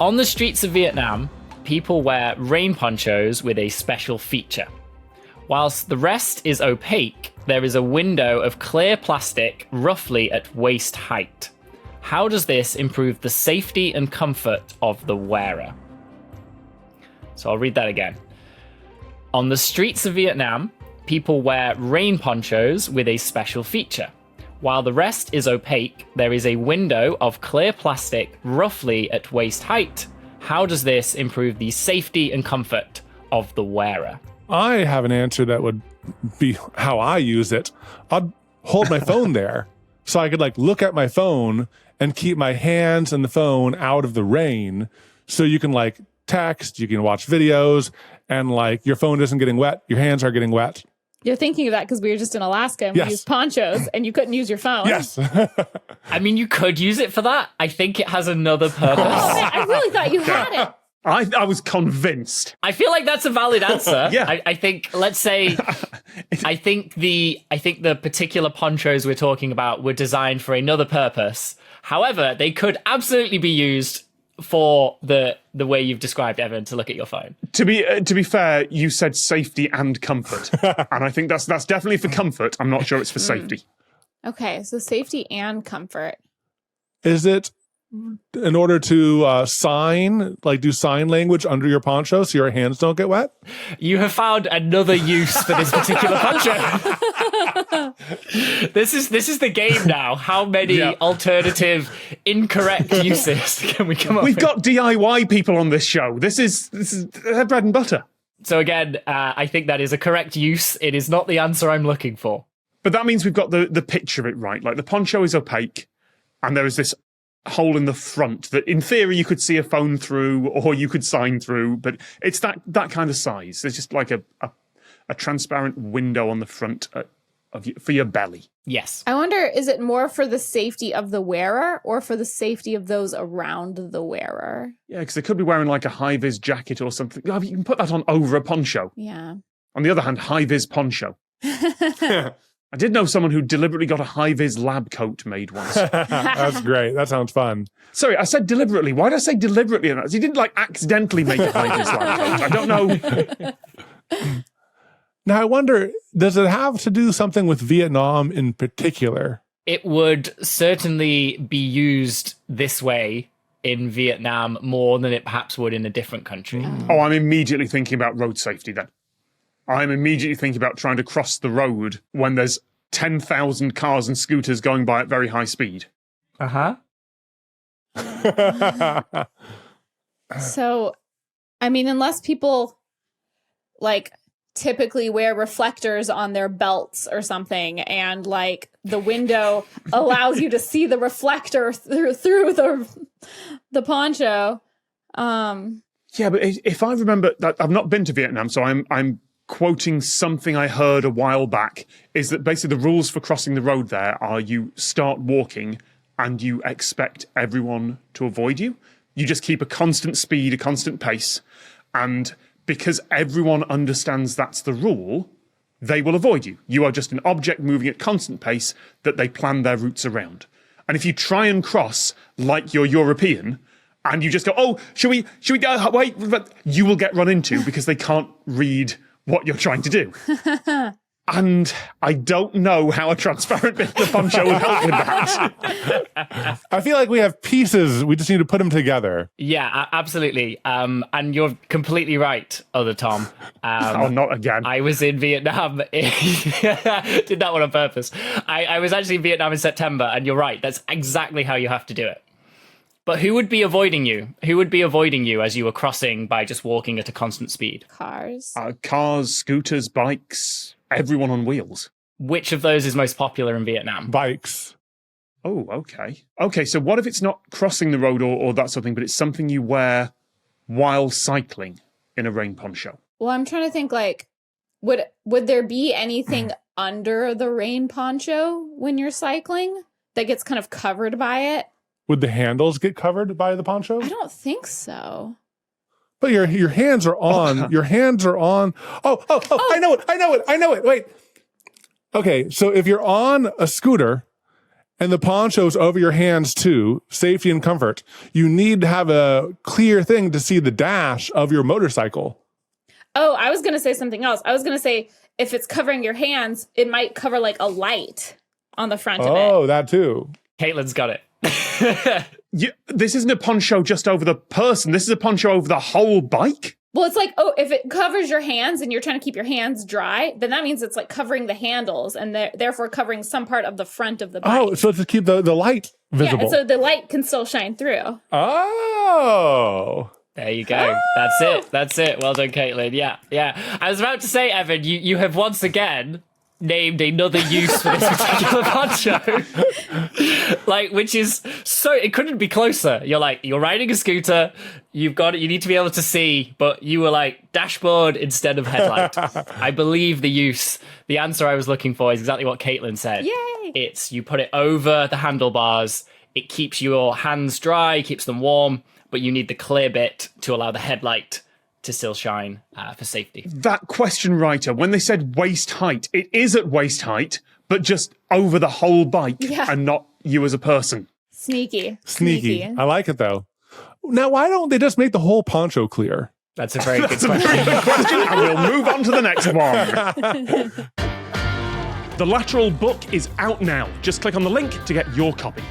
On the streets of Vietnam, people wear rain ponchos with a special feature. Whilst the rest is opaque, there is a window of clear plastic roughly at waist height. How does this improve the safety and comfort of the wearer? So I'll read that again. On the streets of Vietnam, people wear rain ponchos with a special feature. While the rest is opaque, there is a window of clear plastic roughly at waist height. How does this improve the safety and comfort of the wearer? I have an answer that would be how I use it. I'd hold my phone there so I could look at my phone and keep my hands and the phone out of the rain. So you can text, you can watch videos, and your phone isn't getting wet. Your hands are getting wet. You're thinking of that because we were just in Alaska and we used ponchos and you couldn't use your phone. Yes. I mean, you could use it for that. I think it has another purpose. Oh, man, I really thought you had it. I was convinced. I feel like that's a valid answer. Yeah. I think, let's say, I think the particular ponchos we're talking about were designed for another purpose. However, they could absolutely be used for the way you've described, Evan, to look at your phone. To be fair, you said safety and comfort, and I think that's definitely for comfort. I'm not sure it's for safety. Okay, so safety and comfort. Is it in order to sign, do sign language under your poncho so your hands don't get wet? You have found another use for this particular poncho. This is the game now. How many alternative, incorrect uses can we come up with? We've got DIY people on this show. This is their bread and butter. So again, I think that is a correct use. It is not the answer I'm looking for. But that means we've got the picture of it right. The poncho is opaque, and there is this hole in the front that in theory you could see a phone through or you could sign through, but it's that kind of size. There's just a transparent window on the front for your belly. Yes. I wonder, is it more for the safety of the wearer or for the safety of those around the wearer? Yeah, because they could be wearing a high-vis jacket or something. You can put that on over a poncho. Yeah. On the other hand, high-vis poncho. I did know someone who deliberately got a high-vis lab coat made once. That's great. That sounds fun. Sorry, I said deliberately. Why did I say deliberately? He didn't accidentally make a high-vis lab coat. I don't know. Now, I wonder, does it have to do something with Vietnam in particular? It would certainly be used this way in Vietnam more than it perhaps would in a different country. Oh, I'm immediately thinking about road safety then. I'm immediately thinking about trying to cross the road when there's 10,000 cars and scooters going by at very high speed. Uh-huh. So, I mean, unless people typically wear reflectors on their belts or something, and the window allows you to see the reflector through the poncho. Yeah, but if I remember that, I've not been to Vietnam, so I'm quoting something I heard a while back, is that basically the rules for crossing the road there are you start walking and you expect everyone to avoid you. You just keep a constant speed, a constant pace, and because everyone understands that's the rule, they will avoid you. You are just an object moving at constant pace that they plan their routes around. And if you try and cross like you're European, and you just go, oh, should we go, wait, but you will get run into because they can't read what you're trying to do. And I don't know how a transparent bit of the poncho would help with that. I feel like we have pieces. We just need to put them together. Yeah, absolutely. And you're completely right, other Tom. Oh, not again. I was in Vietnam. Did that one on purpose. I was actually in Vietnam in September, and you're right. That's exactly how you have to do it. But who would be avoiding you? Who would be avoiding you as you were crossing by just walking at a constant speed? Cars. Cars, scooters, bikes, everyone on wheels. Which of those is most popular in Vietnam? Bikes. Oh, okay. Okay, so what if it's not crossing the road or that sort of thing, but it's something you wear while cycling in a rain poncho? Well, I'm trying to think would there be anything under the rain poncho when you're cycling that gets kind of covered by it? Would the handles get covered by the poncho? I don't think so. But your hands are on. Your hands are on. Oh, I know it. Wait. Okay, so if you're on a scooter And the ponchos over your hands too, safety and comfort. You need to have a clear thing to see the dash of your motorcycle. Oh, I was going to say something else. I was going to say, if it's covering your hands, it might cover like a light on the front of it. Oh, that too. Caitlin's got it. This isn't a poncho just over the person. This is a poncho over the whole bike. Well, it's like, if it covers your hands and you're trying to keep your hands dry, then that means it's like covering the handles and therefore covering some part of the front of the bike. Oh, so to keep the light visible. Yeah, and so the light can still shine through. Oh. There you go. That's it. Well done, Katelyn. Yeah. I was about to say, Evan, you have once again named another use for this particular poncho. Which is so, it couldn't be closer. You're riding a scooter, you need to be able to see, but you were like dashboard instead of headlight. I believe the answer I was looking for is exactly what Katelyn said. Yay! It's you put it over the handlebars, it keeps your hands dry, keeps them warm, but you need the clear bit to allow the headlight to still shine for safety. That question writer, when they said waist height, it is at waist height, but just over the whole bike and not you as a person. Sneaky. I like it though. Now, why don't they just make the whole poncho clear? That's a very good question. Very good question, and we'll move on to the next one. The Lateral book is out now. Just click on the link to get your copy.